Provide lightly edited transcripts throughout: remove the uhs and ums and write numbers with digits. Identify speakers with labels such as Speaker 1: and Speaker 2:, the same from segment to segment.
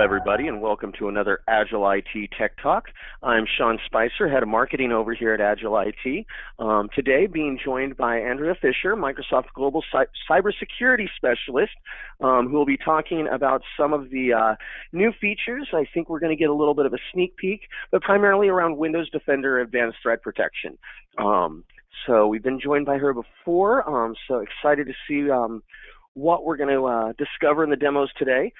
Speaker 1: everybody, and welcome to another Agile IT Tech Talk. I'm Sean Spicer, Head of Marketing over here at Agile IT. Today, being joined by Andrea Fisher, Microsoft Global Cybersecurity Specialist, who will be talking about some of the new features. I think we're going to get a little bit of a sneak peek, but primarily around Windows Defender Advanced Threat Protection. So we've been joined by her before, so excited to see what we're going to discover in the demos today.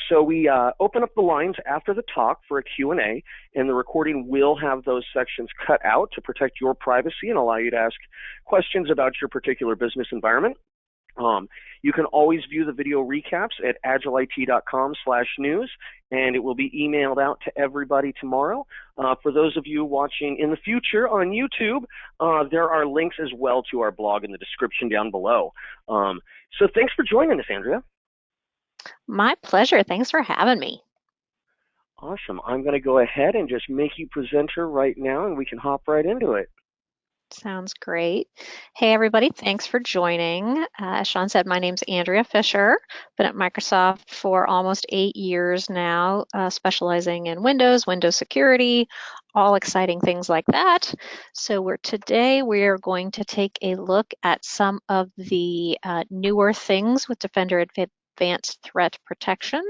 Speaker 1: So we open up the lines after the talk for a Q&A, and the recording will have those sections cut out to protect your privacy and allow you to ask questions about your particular business environment. You can always view the video recaps at agilet.com/news, and it will be emailed out to everybody tomorrow. For those of you watching in the future on YouTube, there are links as well to our blog in the description down below. So thanks for joining us, Andrea.
Speaker 2: My pleasure. Thanks for having me.
Speaker 1: Awesome. I'm going to go ahead and just make you presenter right now, and we can hop right into it.
Speaker 2: Sounds great. Hey, everybody. Thanks for joining. As Sean said, my name's Andrea Fisher. Been at Microsoft for almost 8 years now, specializing in Windows security, all exciting things like that. So today we're going to take a look at some of the newer things with Defender Advanced Threat Protection.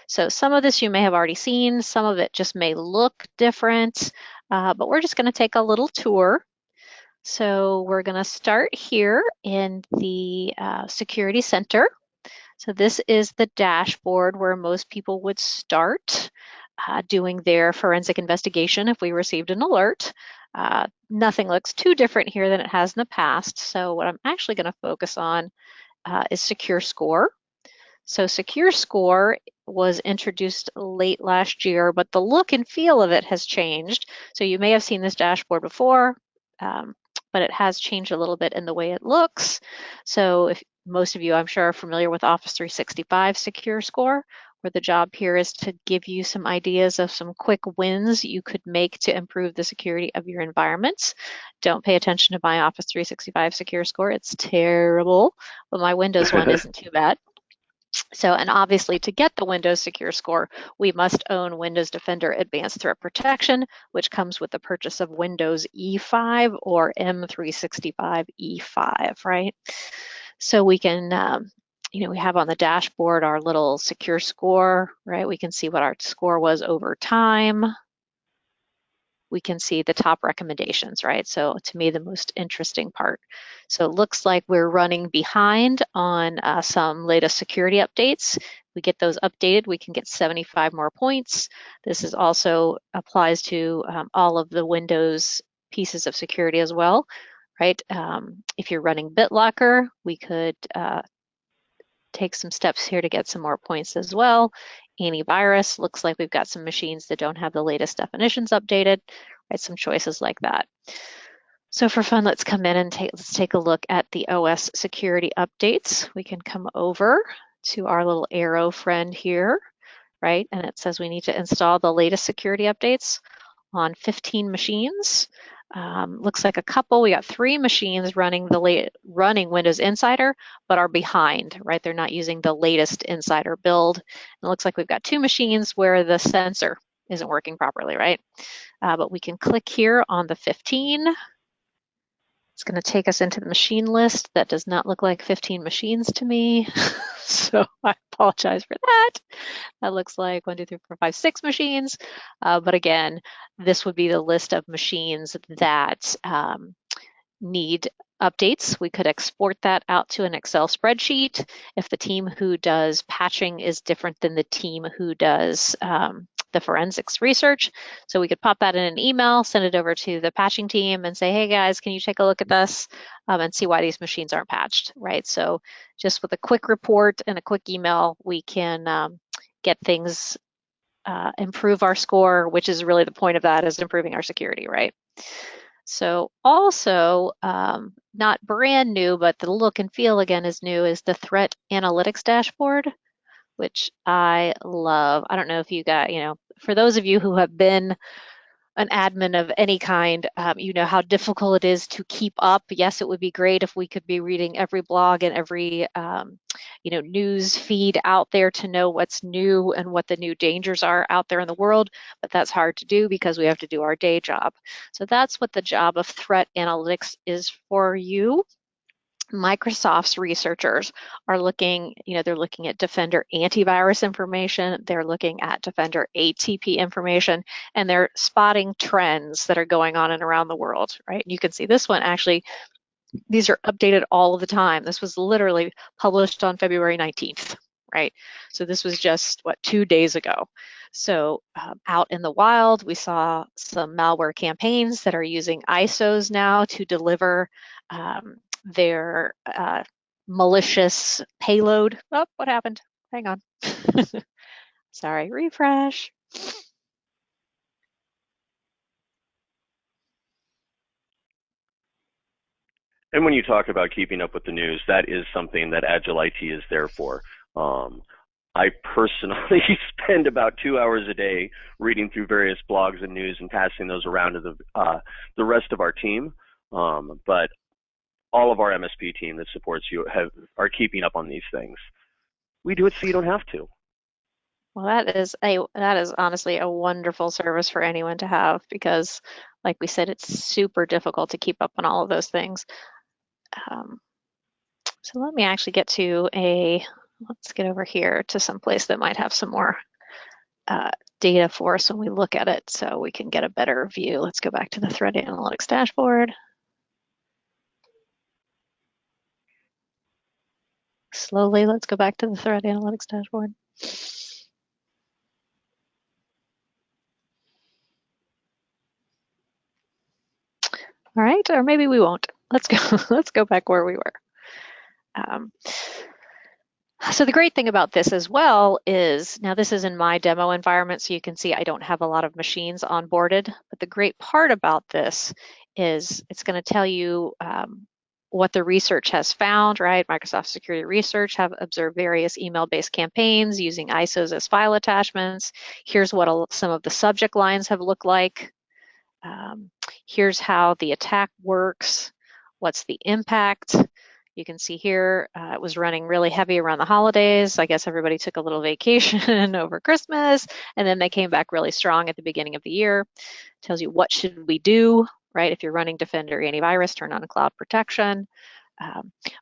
Speaker 2: So some of this you may have already seen, some of it just may look different, but we're just going to take a little tour. So we're going to start here in the Security Center. So this is the dashboard where most people would start doing their forensic investigation if we received an alert. Nothing looks too different here than it has in the past. So what I'm actually going to focus on is Secure Score. So Secure Score was introduced late last year, but the look and feel of it has changed. So you may have seen this dashboard before, but it has changed a little bit in the way it looks. So if most of you, I'm sure, are familiar with Office 365 Secure Score, where the job here is to give you some ideas of some quick wins you could make to improve the security of your environments. Don't pay attention to my Office 365 Secure Score. It's terrible, but my Windows one isn't too bad. So, and obviously to get the Windows Secure Score, we must own Windows Defender Advanced Threat Protection, which comes with the purchase of Windows E5 or M365 E5, right? So we can, we have on the dashboard our little Secure Score, right? We can see what our score was over time. We can see the top recommendations, right? So to me, the most interesting part. So it looks like we're running behind on some latest security updates. We get those updated, we can get 75 more points. This is also applies to all of the Windows pieces of security as well, right? If you're running BitLocker, we could take some steps here to get some more points as well. Antivirus, looks like we've got some machines that don't have the latest definitions updated, right? Some choices like that. So for fun, let's come in and let's take a look at the OS security updates. We can come over to our little arrow friend here, right? And it says we need to install the latest security updates on 15 machines. Looks like a couple. We got 3 machines running Windows Insider, but are behind, right? They're not using the latest Insider build. It looks like we've got 2 machines where the sensor isn't working properly, right? But we can click here on the 15. It's going to take us into the machine list. That does not look like 15 machines to me, so I apologize for that. That looks like 1, 2, 3, 4, 5, 6 machines. But again, this would be the list of machines that need updates. We could export that out to an Excel spreadsheet if the team who does patching is different than the team who does the forensics research. So we could pop that in an email, send it over to the patching team and say, hey guys, can you take a look at this and see why these machines aren't patched, right? So just with a quick report and a quick email, we can get things, improve our score, which is really the point of that, is improving our security, right? So also, not brand new, but the look and feel again is new, is the Threat Analytics dashboard, which I love. I don't know if you got, for those of you who have been an admin of any kind, you know how difficult it is to keep up. Yes, it would be great if we could be reading every blog and every you know, news feed out there to know what's new and what the new dangers are out there in the world, but that's hard to do because we have to do our day job. So that's what the job of threat analytics is for you. Microsoft's researchers are looking, you know, they're looking at Defender antivirus information, they're looking at Defender ATP information, and they're spotting trends that are going on and around the world, right? You can see this one actually, these are updated all of the time. This was literally published on February 19th, right? So this was just, what, 2 days ago. So out in the wild, we saw some malware campaigns that are using ISOs now to deliver their malicious payload. Oh, what happened? Hang on. Sorry, refresh.
Speaker 1: And when you talk about keeping up with the news, that is something that Agile IT is there for. I personally spend about 2 hours a day reading through various blogs and news and passing those around to the rest of our team. But all of our MSP team that supports you are keeping up on these things. We do it so you don't have to.
Speaker 2: Well, that is honestly a wonderful service for anyone to have because, like we said, it's super difficult to keep up on all of those things. So let me actually get to let's get over here to some place that might have some more data for us when we look at it so we can get a better view. Let's go back to the Threat Analytics dashboard. Slowly, let's go back to the Threat Analytics dashboard. All right, or maybe we won't. Let's go. Let's go back where we were. So the great thing about this as well is, now this is in my demo environment, so you can see I don't have a lot of machines onboarded, but the great part about this is it's going to tell you what the research has found, right? Microsoft Security Research have observed various email-based campaigns using ISOs as file attachments. Here's what some of the subject lines have looked like. Here's how the attack works. What's the impact? You can see here it was running really heavy around the holidays. I guess everybody took a little vacation over Christmas, and then they came back really strong at the beginning of the year. Tells you what should we do, right? If you're running Defender antivirus, turn on cloud protection.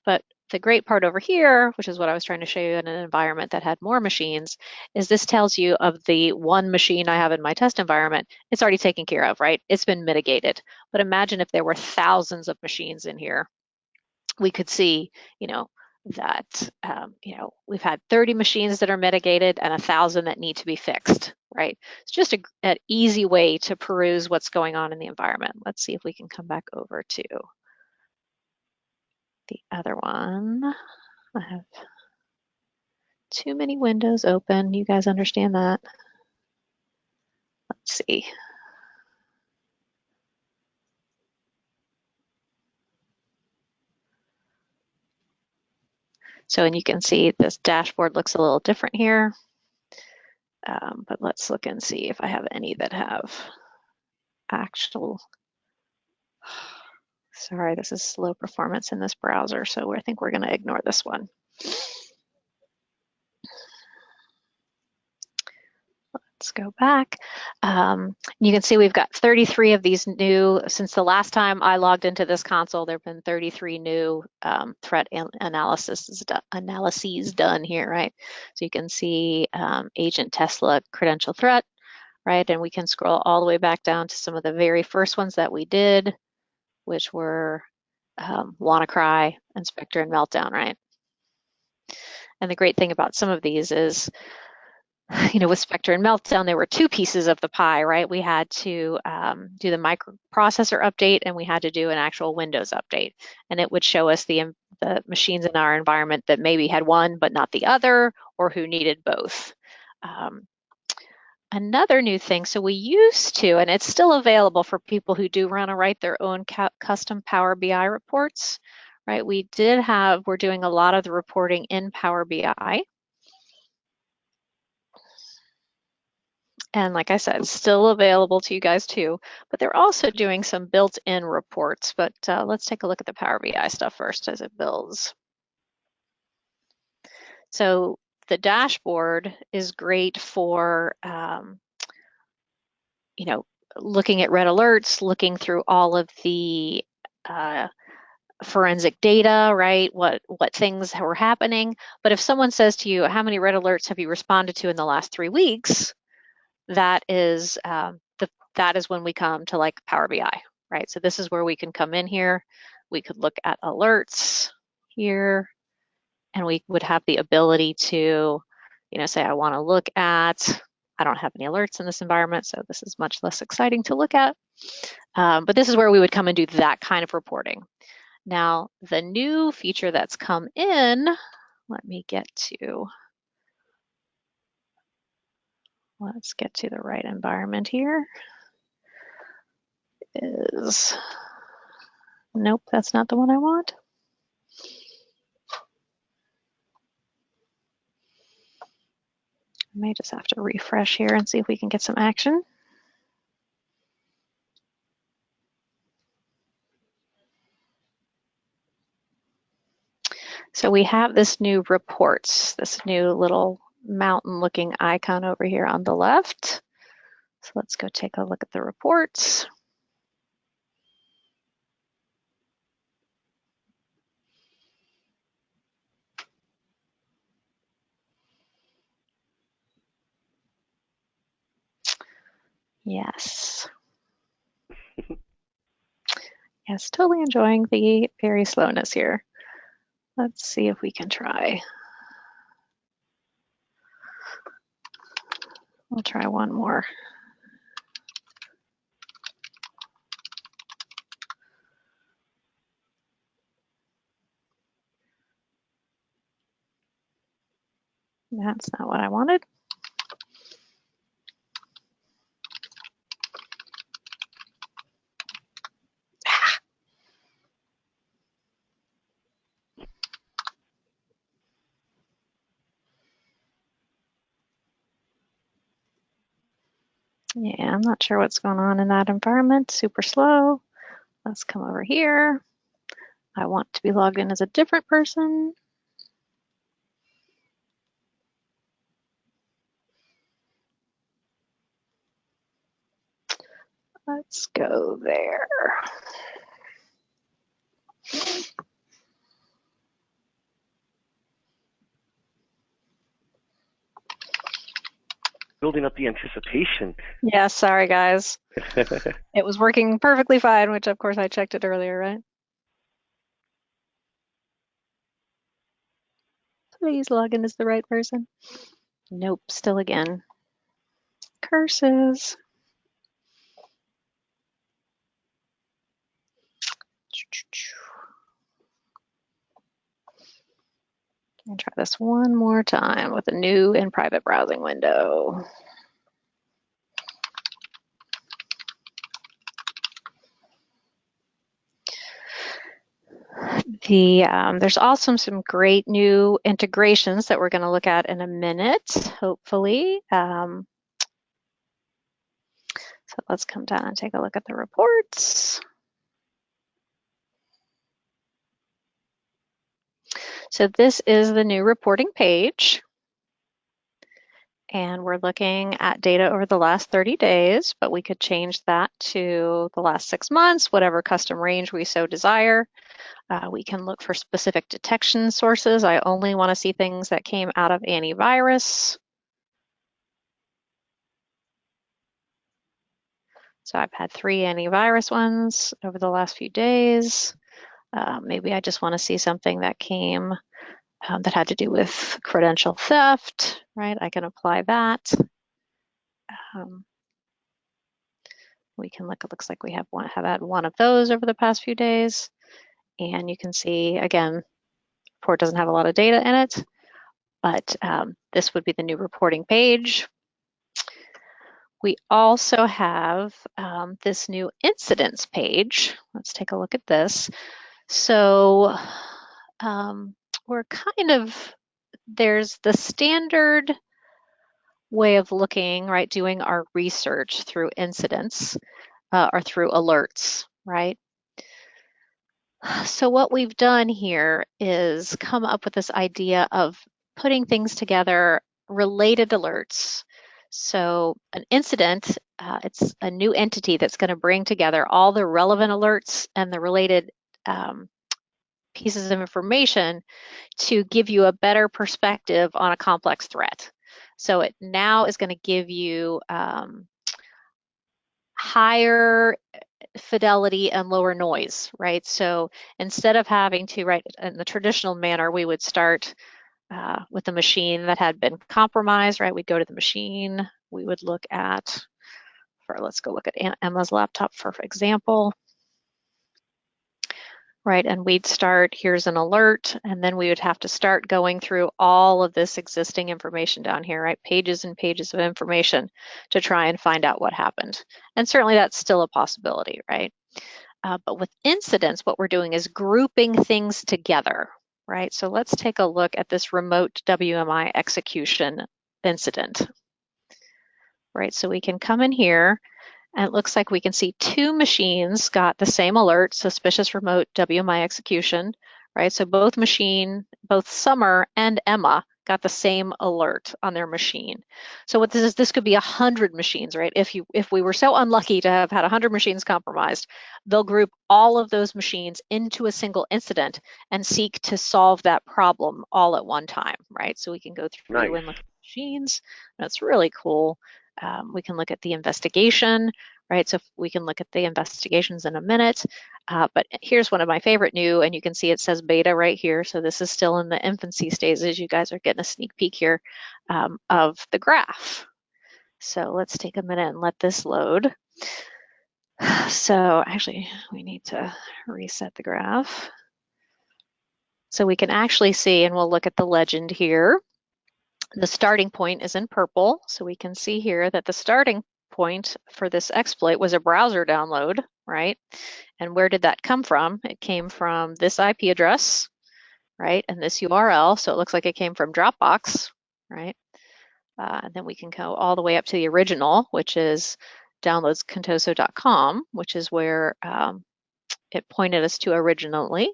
Speaker 2: But the great part over here, which is what I was trying to show you in an environment that had more machines, is this tells you of the one machine I have in my test environment, it's already taken care of, right? It's been mitigated. But imagine if there were thousands of machines in here. We could see, you know, that, you know, we've had 30 machines that are mitigated and 1,000 that need to be fixed, right? It's just an easy way to peruse what's going on in the environment. Let's see if we can come back over to the other one. I have too many windows open. You guys understand that? Let's see. So, and you can see this dashboard looks a little different here. But let's look and see if I have any that have actual, sorry, this is slow performance in this browser, so I think we're going to ignore this one. Let's go back. You can see we've got 33 of these new, since the last time I logged into this console, there have been 33 new threat analyses done here, right? So you can see Agent Tesla credential threat, right? And we can scroll all the way back down to some of the very first ones that we did, which were WannaCry, Inspector, and Meltdown, right? And the great thing about some of these is, you know, with Spectre and Meltdown, there were two pieces of the pie, right? We had to do the microprocessor update and we had to do an actual Windows update. And it would show us the machines in our environment that maybe had one but not the other, or who needed both. Another new thing, so we used to, and it's still available for people who do want to write their own custom Power BI reports, right? We're doing a lot of the reporting in Power BI. And like I said, still available to you guys too, but they're also doing some built-in reports. But let's take a look at the Power BI stuff first as it builds. So the dashboard is great for, you know, looking at red alerts, looking through all of the forensic data, right? What things were happening. But if someone says to you, how many red alerts have you responded to in the last 3 weeks? That is that is when we come to like Power BI, right? So this is where we can come in here. We could look at alerts here, and we would have the ability to, say I want to look at, I don't have any alerts in this environment, so this is much less exciting to look at. But this is where we would come and do that kind of reporting. Now, the new feature that's come in, let me get to, let's get to the right environment here, is, nope, that's not the one I want. I may just have to refresh here and see if we can get some action. So we have this new reports, this new little mountain looking icon over here on the left. So let's go take a look at the reports. Yes. Yes, totally enjoying the very slowness here. Let's see if we can try. We'll try one more. That's not what I wanted. Yeah, I'm not sure what's going on in that environment. Super slow. Let's come over here. I want to be logged in as a different person. Let's go there.
Speaker 1: Building up the anticipation.
Speaker 2: Yeah, sorry guys. It was working perfectly fine, which of course I checked it earlier, right? Please log in as the right person. Nope, still again. Curses. And try this one more time with a new and private browsing window. There's also some great new integrations that we're going to look at in a minute, hopefully. So let's come down and take a look at the reports. So this is the new reporting page. And we're looking at data over the last 30 days, but we could change that to the last 6 months, whatever custom range we so desire. We can look for specific detection sources. I only want to see things that came out of antivirus. So I've had 3 antivirus ones over the last few days. Maybe I just want to see something that came that had to do with credential theft, right? I can apply that. We can look, it looks like we have had one of those over the past few days. And you can see, again, report doesn't have a lot of data in it, but this would be the new reporting page. We also have this new incidents page. Let's take a look at this. So we're kind of, there's the standard way of looking, right, doing our research through incidents or through alerts, right? So what we've done here is come up with this idea of putting things together, related alerts. So an incident, it's a new entity that's going to bring together all the relevant alerts and the related pieces of information to give you a better perspective on a complex threat. So it now is going to give you higher fidelity and lower noise, right? So instead of having to, right, in the traditional manner, we would start with a machine that had been compromised, right? We'd go to the machine, we would look at, let's go look at Emma's laptop for example, right? And we'd start, here's an alert, and then we would have to start going through all of this existing information down here, right? Pages and pages of information to try and find out what happened. And certainly that's still a possibility, right? But with incidents, what we're doing is grouping things together, right? So let's take a look at this remote WMI execution incident, right? So we can come in here and it looks like we can see two machines got the same alert, suspicious remote WMI execution, right? So both Summer and Emma got the same alert on their machine. So what this is, this could be 100 machines, right? If we were so unlucky to have had 100 machines compromised, they'll group all of those machines into a single incident and seek to solve that problem all at one time, right? So we can go through and look at machines. That's really cool. We can look at the investigation, right? So we can look at the investigations in a minute. But here's one of my favorite new, and you can see it says beta right here. So this is still in the infancy stages. You guys are getting a sneak peek here of the graph. So let's take a minute and let this load. So actually, we need to reset the graph. So we can actually see, and we'll look at the legend here. The starting point is in purple. So we can see here that the starting point for this exploit was a browser download, right? And where did that come from? It came from this IP address, right? And this URL. So it looks like it came from Dropbox, right? And then we can go all the way up to the original, which is downloadscontoso.com, which is where it pointed us to originally.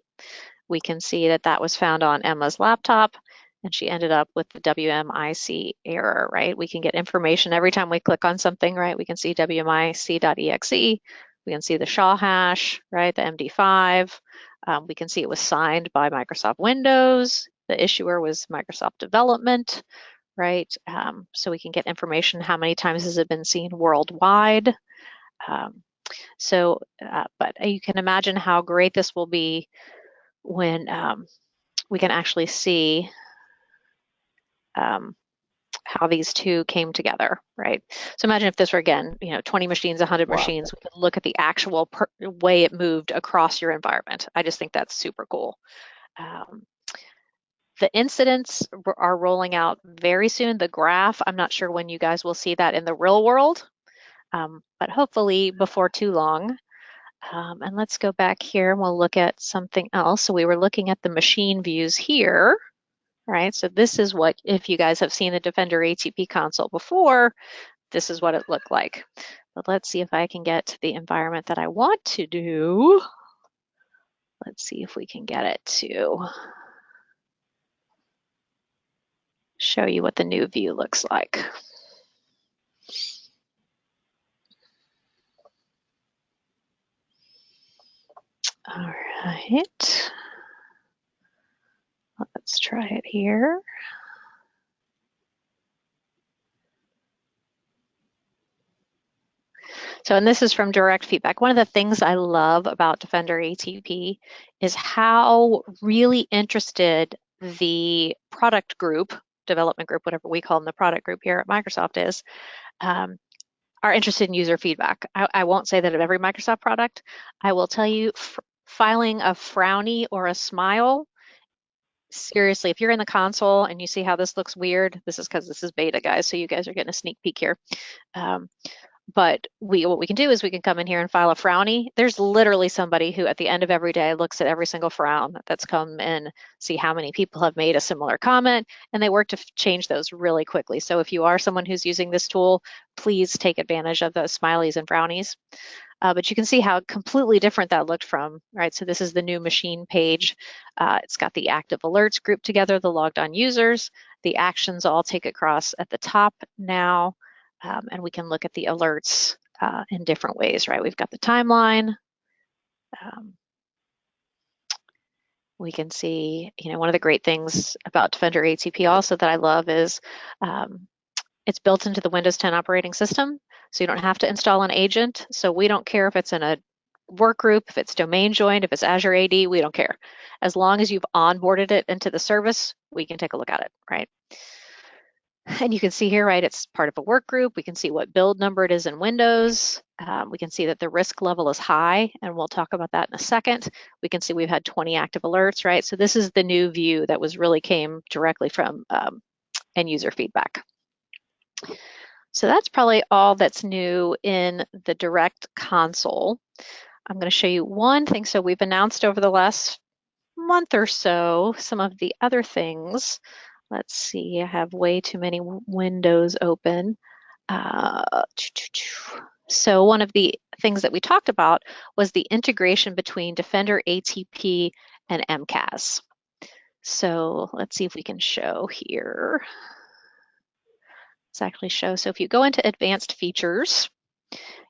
Speaker 2: We can see that that was found on Emma's laptop, and she ended up with the WMIC error, right? We can get information every time we click on something, right? We can see WMIC.exe. We can see the SHA hash, right? The MD5. We can see it was signed by Microsoft Windows. The issuer was Microsoft Development, right? So we can get information. How many times has it been seen worldwide? But you can imagine how great this will be when we can actually see how these two came together, right? So imagine if this were, again, 20 machines, 100 machines, we could look at the actual way it moved across your environment. I just think that's super cool. The incidents are rolling out very soon. The graph, I'm not sure when you guys will see that in the real world, but hopefully before too long. And let's go back here and we'll look at something else. So we were looking at the machine views here, right? So this is what, if you guys have seen the Defender ATP console before, this is what it looked like. But let's see if I can get to the environment that I want to do. Let's see if we can get it to show you what the new view looks like. All right. Let's try it here. So, and this is from direct feedback. One of the things I love about Defender ATP is how really interested the product group, development group, whatever we call them, the product group here at Microsoft is, are interested in user feedback. I won't say that of every Microsoft product. I will tell you, filing a frowny or a smile, seriously, if you're in the console and you see how this looks weird, this is because this is beta, guys, so you guys are getting a sneak peek here. But what we can do is we can come in here and file a frowny. There's literally somebody who at the end of every day looks at every single frown that's come in, see how many people have made a similar comment, and they work to change those really quickly. So if you are someone who's using this tool, please take advantage of those smileys and frownies. But you can see how completely different that looked from, right? So this is the new machine page. It's got the active alerts grouped together, the logged on users, the actions all take across at the top now. And we can look at the alerts in different ways, right? We've got the timeline. We can see, one of the great things about Defender ATP also that I love is it's built into the Windows 10 operating system, so you don't have to install an agent. So we don't care if it's in a work group, if it's domain joined, if it's Azure AD, we don't care. As long as you've onboarded it into the service, we can take a look at it, right? And you can see here, right, it's part of a work group. We can see what build number it is in Windows. We can see that the risk level is high, and we'll talk about that in a second. We can see we've had 20 active alerts, right? So this is the new view that really came directly from end user feedback. So that's probably all that's new in the direct console. I'm going to show you one thing. So we've announced over the last month or so some of the other things. Let's see, I have way too many windows open. So one of the things that we talked about was the integration between Defender ATP and MKS. So let's see if we can show here. Let's actually show. So if you go into advanced features,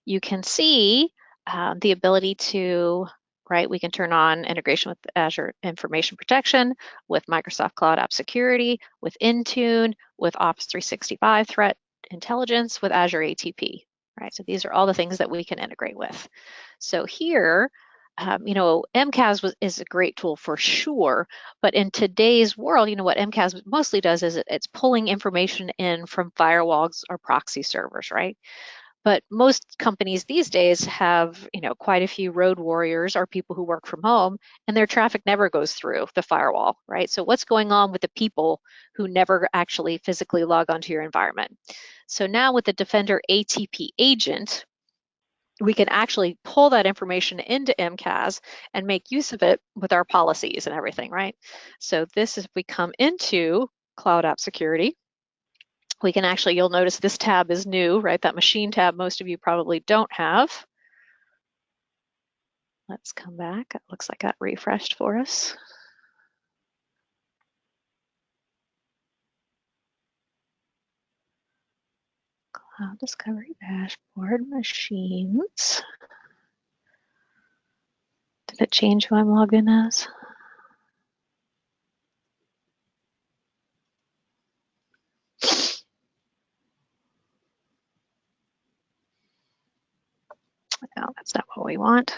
Speaker 2: you can see the ability to, right, we can turn on integration with Azure Information Protection, with Microsoft Cloud App Security, with Intune, with Office 365 Threat Intelligence, with Azure ATP, right? So these are all the things that we can integrate with. So here, MKAS is a great tool for sure, but in today's world, what MKAS mostly does is it's pulling information in from firewalls or proxy servers, right? But most companies these days have, quite a few road warriors or people who work from home, and their traffic never goes through the firewall, right? So what's going on with the people who never actually physically log onto your environment? So now with the Defender ATP agent, we can actually pull that information into MKAS and make use of it with our policies and everything, right? So this is, if we come into Cloud App Security, we can actually, you'll notice this tab is new, right? That machine tab most of you probably don't have. Let's come back. It looks like that refreshed for us. Cloud Discovery Dashboard, Machines. Did it change who I'm logged in as? No, that's not what we want.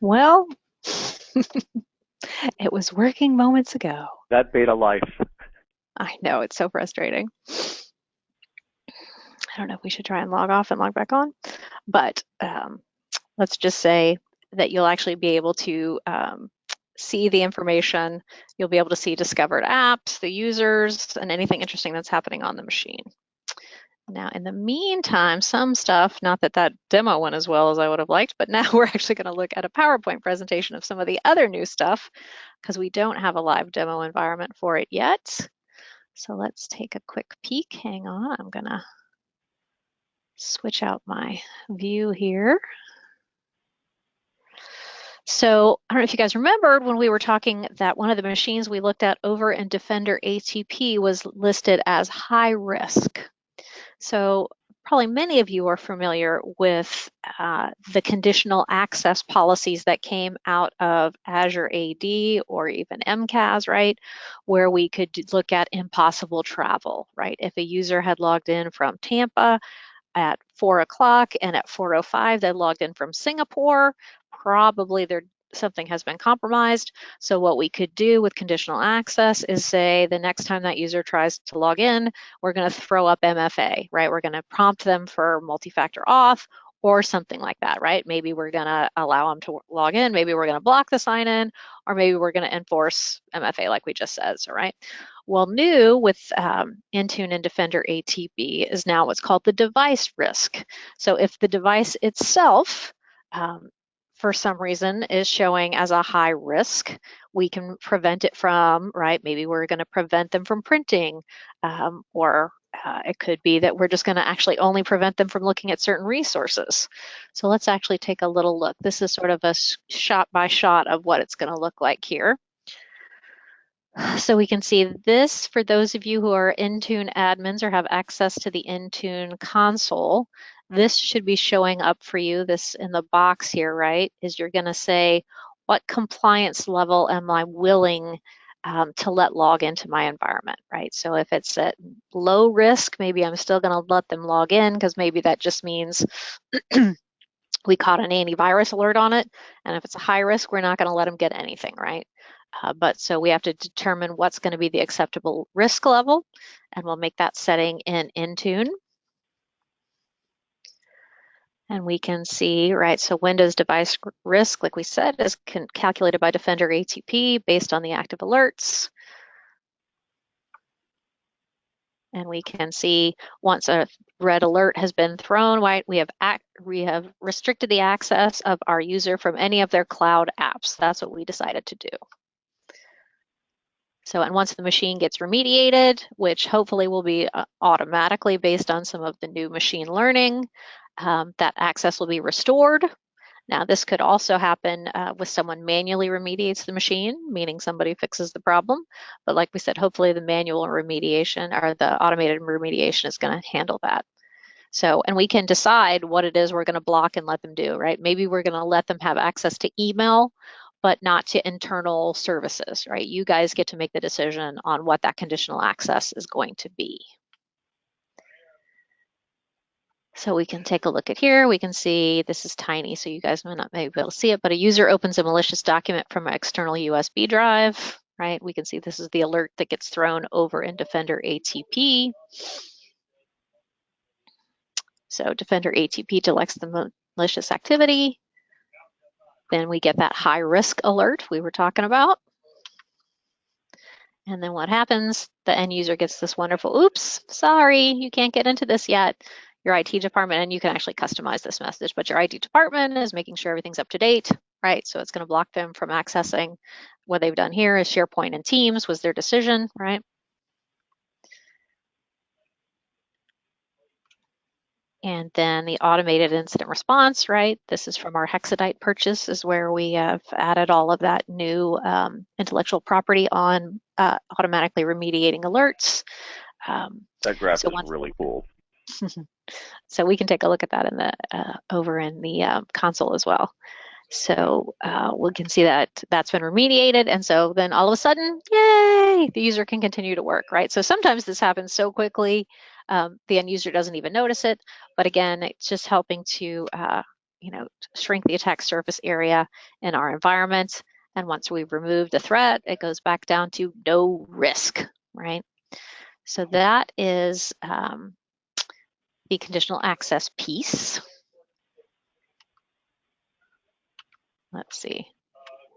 Speaker 2: Well, it was working moments ago.
Speaker 1: That beta life.
Speaker 2: I know, it's so frustrating. I don't know if we should try and log off and log back on, but let's just say that you'll actually be able to see the information. You'll be able to see discovered apps, the users, and anything interesting that's happening on the machine. Now, in the meantime, some stuff, not that that demo went as well as I would have liked, but now we're actually going to look at a PowerPoint presentation of some of the other new stuff because we don't have a live demo environment for it yet. So let's take a quick peek. Hang on, I'm going to switch out my view here. So I don't know if you guys remembered when we were talking that one of the machines we looked at over in Defender ATP was listed as high risk. So probably many of you are familiar with the conditional access policies that came out of Azure AD or even MKAS, right? Where we could look at impossible travel, right? If a user had logged in from Tampa at 4 o'clock and at 4:05 they logged in from Singapore, probably their something has been compromised. So what we could do with conditional access is say the next time that user tries to log in, we're going to throw up MFA, right? We're going to prompt them for multi-factor auth or something like that, right? Maybe we're going to allow them to log in, maybe we're going to block the sign in, or maybe we're going to enforce MFA like we just said, all right? Well, new with Intune and Defender ATP is now what's called the device risk. So if the device itself, for some reason, is showing as a high risk, we can prevent it from, right? Maybe we're going to prevent them from printing, or it could be that we're just going to actually only prevent them from looking at certain resources. So let's actually take a little look. This is sort of a shot by shot of what it's going to look like here. So we can see this for those of you who are Intune admins or have access to the Intune console. This should be showing up for you. This in the box here, right, is you're going to say, what compliance level am I willing to let log into my environment, right? So if it's at low risk, maybe I'm still going to let them log in because maybe that just means we caught an antivirus alert on it. And if it's a high risk, we're not going to let them get anything, right? But so we have to determine what's going to be the acceptable risk level, and we'll make that setting in Intune. And we can see, right, so Windows device risk, like we said, is calculated by Defender ATP based on the active alerts. And we can see once a red alert has been thrown, right, we have restricted the access of our user from any of their cloud apps. That's what we decided to do. So, and once the machine gets remediated, which hopefully will be automatically based on some of the new machine learning, that access will be restored. Now, this could also happen with someone manually remediates the machine, meaning somebody fixes the problem. But like we said, hopefully the manual remediation or the automated remediation is going to handle that. So, and we can decide what it is we're going to block and let them do, right? Maybe we're going to let them have access to email, but not to internal services, right? You guys get to make the decision on what that conditional access is going to be. So we can take a look at here. We can see this is tiny, so you guys may not be able to see it, but a user opens a malicious document from an external USB drive, right? We can see this is the alert that gets thrown over in Defender ATP. So Defender ATP detects the malicious activity. Then we get that high risk alert we were talking about. And then what happens? The end user gets this wonderful, oops, sorry, you can't get into this yet. Your IT department, and you can actually customize this message, but your IT department is making sure everything's up to date, right? So it's going to block them from accessing. What they've done here is SharePoint and Teams was their decision, right? And then the automated incident response, right? This is from our Hexadite purchase, is where we have added all of that new intellectual property on automatically remediating alerts.
Speaker 1: That graph is really cool.
Speaker 2: So we can take a look at that in the over in the console as well. So we can see that that's been remediated, and so then all of a sudden, yay, the user can continue to work, right? So sometimes this happens so quickly, the end user doesn't even notice it. But again, it's just helping to shrink the attack surface area in our environment. And once we've removed the threat, it goes back down to no risk, right? So that is the conditional access piece. Let's see.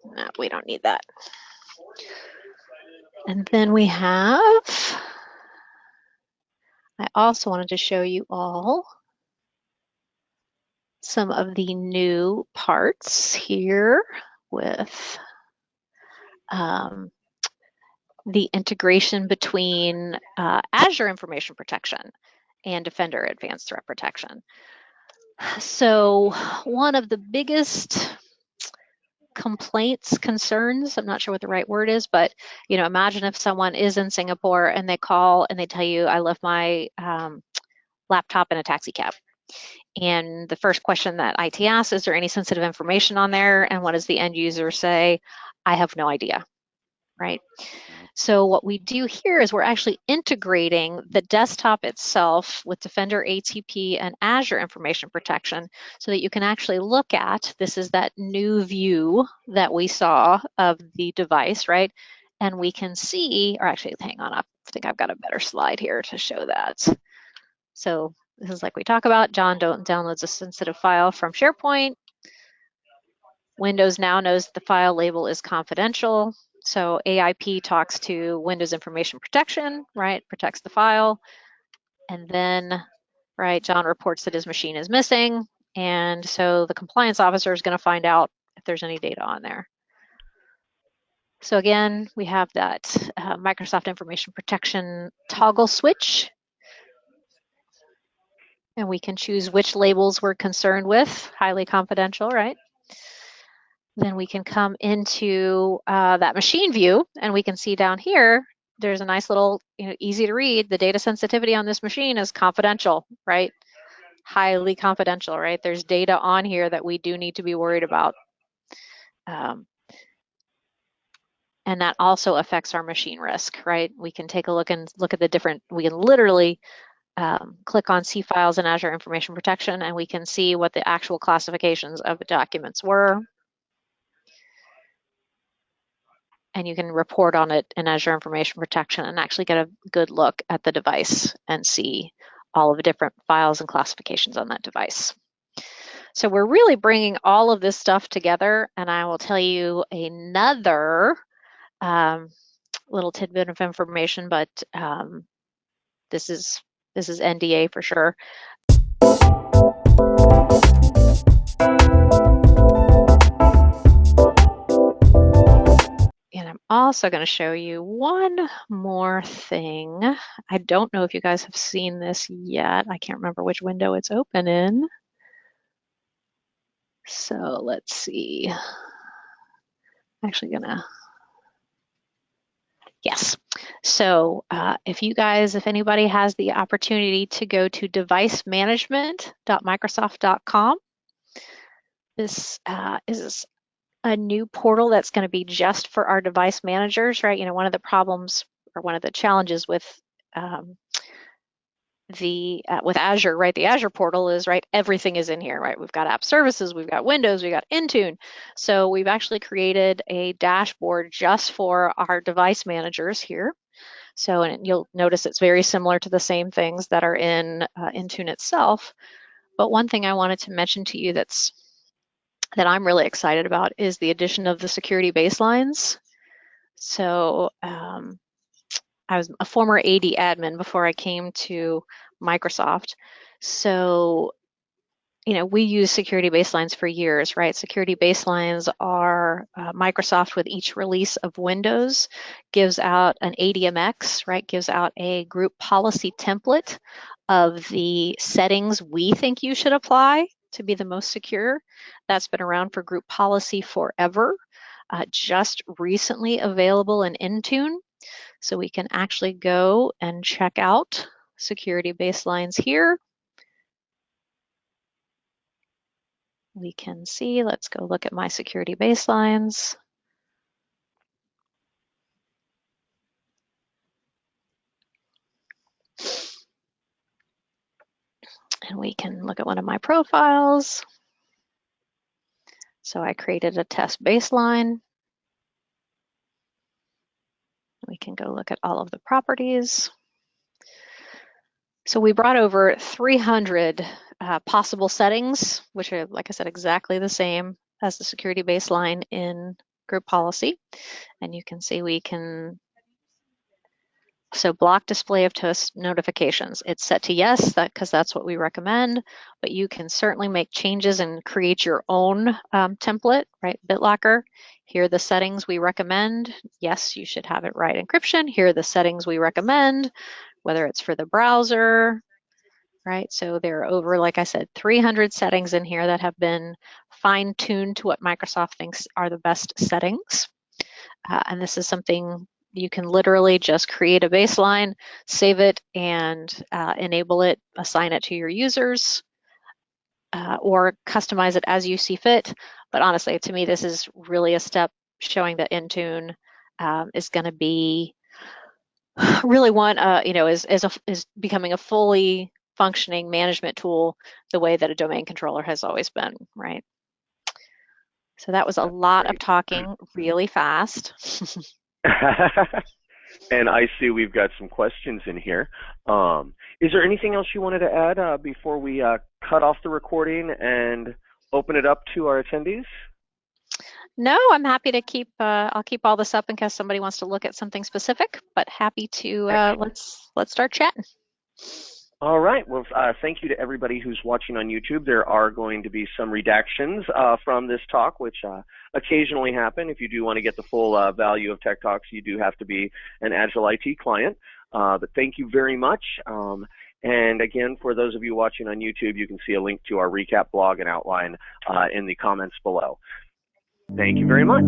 Speaker 2: No, we don't need that. And then we have, I also wanted to show you all some of the new parts here with the integration between Azure Information Protection and Defender Advanced Threat Protection. So one of the biggest complaints, concerns, I'm not sure what the right word is, but imagine if someone is in Singapore and they call and they tell you, I left my laptop in a taxi cab. And the first question that IT asks, is there any sensitive information on there? And what does the end user say? I have no idea. right? So what we do here is we're actually integrating the desktop itself with Defender ATP and Azure Information Protection so that you can actually look at, this is that new view that we saw of the device, right? And we can see, or actually, hang on, I think I've got a better slide here to show that. So this is like we talk about, John downloads a sensitive file from SharePoint. Windows now knows the file label is confidential. So AIP talks to Windows Information Protection, right? Protects the file. And then, right, John reports that his machine is missing. And so the compliance officer is going to find out if there's any data on there. So again, we have that Microsoft Information Protection toggle switch. And we can choose which labels we're concerned with, highly confidential, right? Then we can come into that machine view, and we can see down here, there's a nice little, easy to read, the data sensitivity on this machine is confidential, right? Highly confidential, right? There's data on here that we do need to be worried about. And that also affects our machine risk, right? We can take a look and look at the different, we can literally click on C files in Azure Information Protection, and we can see what the actual classifications of the documents were. And you can report on it in Azure Information Protection and actually get a good look at the device and see all of the different files and classifications on that device. So we're really bringing all of this stuff together, and I will tell you another little tidbit of information, but this is NDA for sure. And I'm also going to show you one more thing. I don't know if you guys have seen this yet. I can't remember which window it's open in. So let's see. I'm actually going to, yes. So if anybody has the opportunity to go to devicemanagement.microsoft.com, this is a new portal that's going to be just for our device managers, right? One of the problems or one of the challenges with with Azure, right? The Azure portal is, right, everything is in here, right? We've got app services, we've got Windows, we've got Intune. So we've actually created a dashboard just for our device managers here. So, and you'll notice it's very similar to the same things that are in Intune itself. But one thing I wanted to mention to you that I'm really excited about is the addition of the security baselines. So I was a former AD admin before I came to Microsoft. So, we use security baselines for years, right? Security baselines are Microsoft with each release of Windows gives out an ADMX, right? Gives out a group policy template of the settings we think you should apply to be the most secure. That's been around for group policy forever. Just recently available in Intune. So we can actually go and check out security baselines here. We can see, let's go look at my security baselines. And we can look at one of my profiles. So I created a test baseline. We can go look at all of the properties. So we brought over 300 possible settings, which are, like I said, exactly the same as the security baseline in group policy. And you can see we can, so block display of toast notifications. It's set to yes, because that's what we recommend, but you can certainly make changes and create your own template, right? BitLocker. Here are the settings we recommend. Yes, you should have it right encryption. Here are the settings we recommend, whether it's for the browser, right? So there are over, like I said, 300 settings in here that have been fine-tuned to what Microsoft thinks are the best settings. And this is something you can literally just create a baseline, save it, and enable it, assign it to your users, or customize it as you see fit. But honestly, to me, this is really a step showing that Intune is going to be really one, is becoming a fully functioning management tool the way that a domain controller has always been, right? So that was a lot of talking really fast.
Speaker 1: And I see we've got some questions in here. Is there anything else you wanted to add before we cut off the recording and open it up to our attendees?
Speaker 2: No, I'm happy to keep, I'll keep all this up in case somebody wants to look at something specific, but happy to, let's start chatting.
Speaker 1: All right. Well, thank you to everybody who's watching on YouTube. There are going to be some redactions from this talk, which occasionally happen. If you do want to get the full value of Tech Talks, you do have to be an Agile IT client. But thank you very much. And again, for those of you watching on YouTube, you can see a link to our recap blog and outline in the comments below. Thank you very much.